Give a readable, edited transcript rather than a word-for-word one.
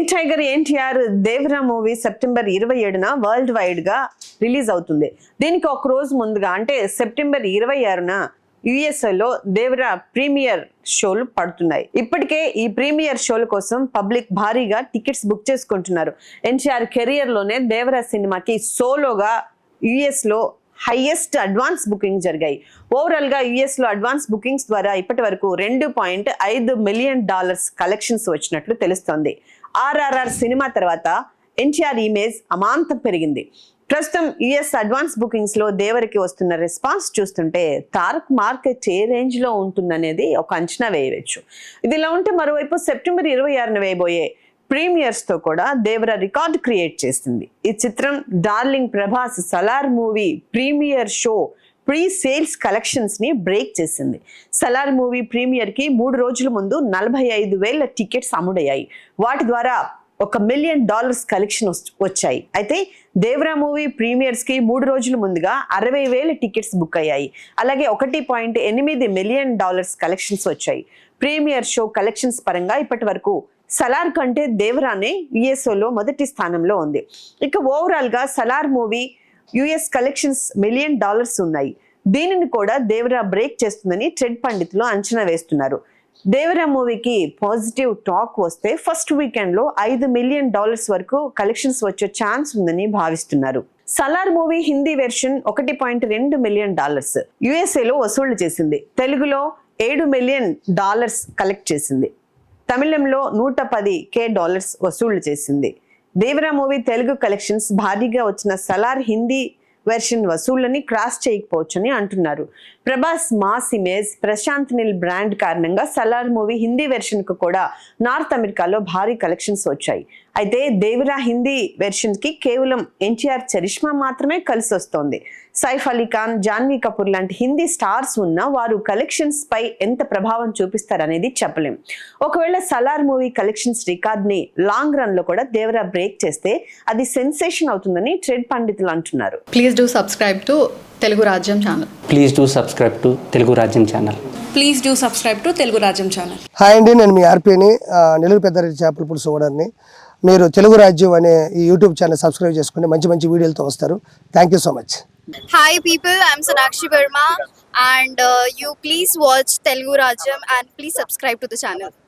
Young tiger NTR Devara movie September 27న worldwide గా release అవుతుంది. దీనికి ఒక రోజు ముందుగా అంటే సెప్టెంబర్ 26న యుఎస్ఏలో దేవరా ప్రీమియర్ షోలు పడుతున్నాయి. ఇప్పటికే ఈ ప్రీమియర్ షోల కోసం పబ్లిక్ భారీగా టికెట్స్ బుక్ చేసుకుంటున్నారు. ఎన్టీఆర్ కెరియర్ లోనే దేవరా సినిమాకి సోలోగా యుఎస్ లో హైయెస్ట్ అడ్వాన్స్ బుకింగ్ జరిగాయి. ఓవరాల్ గా యుఎస్ లో అడ్వాన్స్ బుకింగ్స్ ద్వారా ఇప్పటి వరకు $2.5 మిలియన్ కలెక్షన్స్ వచ్చినట్లు తెలుస్తోంది. ఆర్ఆర్ఆర్ సినిమా తర్వాత ఎన్టీఆర్ ఇమేజ్ అమాంతం పెరిగింది. ప్రస్తుతం యుఎస్ అడ్వాన్స్ బుకింగ్స్ లో దేవరికి వస్తున్న రెస్పాన్స్ చూస్తుంటే తారక్ మార్కెట్ ఏ రేంజ్ లో ఉంటుందనేది ఒక అంచనా వేయవచ్చు. ఇదిలా ఉంటే మరోవైపు సెప్టెంబర్ 26న వేయబోయే ప్రీమియర్స్ తో కూడా దేవర రికార్డ్ క్రియేట్ చేస్తుంది. ఈ చిత్రం darling Prabhas Salaar movie premiere show pre sales collections ని బ్రేక్ చేసింది. సలార్ మూవీ ప్రీమియర్ కి 3 రోజుల ముందు 45,000 టికెట్స్ అమ్ముడయ్యాయి. వాటి ద్వారా $1 మిలియన్ కలెక్షన్ వచ్చాయి. అయితే దేవరా మూవీ ప్రీమియర్స్ కి 3 రోజుల ముందుగా 60,000 టికెట్స్ బుక్ అయ్యాయి. అలాగే $1.8 మిలియన్ కలెక్షన్స్ వచ్చాయి. ప్రీమియర్ షో కలెక్షన్స్ పరంగా ఇప్పటి వరకు సలార్ కంటే దేవరానే యుఎస్ఓలో మొదటి స్థానంలో ఉంది. ఇక ఓవరాల్ గా Salaar movie US collections $1 million ఉన్నాయి. దీనిని కూడా దేవరా బ్రేక్ చేస్తుందని ట్రెడ్ పండితులు అంచనా వేస్తున్నారు. దేవరా మూవీకి పాజిటివ్ టాక్ వస్తే ఫస్ట్ వీకెండ్ లో $5 మిలియన్ వరకు కలెక్షన్స్ వచ్చే ఛాన్స్ ఉందని భావిస్తున్నారు. Salaar movie Hindi version $1.2 million యుఎస్ఏలో వసూళ్లు చేసింది. తెలుగులో $7 మిలియన్ కలెక్ట్ చేసింది. తమిళంలో $110,000 వసూళ్లు చేసింది. దేవరా మూవీ తెలుగు కలెక్షన్స్ భారీగా వచ్చిన సలార్ హిందీ వెర్షన్ వసూళ్లని క్రాస్ చేయకపోవచ్చని అంటున్నారు. Prabhas mass image, Prashanth Neel brand కారణంగా సలార్ మూవీ హిందీ వెర్షన్ కు కూడా నార్త్ అమెరికాలో భారీ కలెక్షన్స్ వచ్చాయి. అయితే దేవరా హిందీ వెర్షన్ కి కేవలం ఎన్టీఆర్ చరిష్మా మాత్రమే కలిసి వస్తోంది. సైఫ్ అలీ ఖాన్, జాన్వీ కపూర్ లాంటి హిందీ స్టార్స్ ఉన్న వారు కలెక్షన్స్ పై ఎంత ప్రభావం చూపిస్తారనేది చెప్పలేం. ఒకవేళ సలార్ మూవీ కలెక్షన్స్ రికార్డ్ ని లాంగ్ రన్ లో కూడా దేవరా బ్రేక్ చేస్తే అది సెన్సేషన్ అవుతుందని ట్రెడ్ పండితులు అంటున్నారు. Please do subscribe to Telugu Rajyam channel. Please do subscribe to Telugu Rajyam channel. Please do subscribe to Telugu Rajyam channel. Hi అండి, నేను మీ ఆర్పీని, నెల్లూరు పెద్దారెడ్డి చేపల పులుసు ఓనర్ని. మీరు తెలుగు రాజ్యం అనే ఈ యూట్యూబ్ ఛానల్ సబ్స్క్రైబ్ చేసుకుని మంచి మంచి వీడియోలతో వస్తారు. Thank you so much. Hi people, I'm Sonakshi Verma and you please watch Telugu Rajyam and please subscribe to the channel.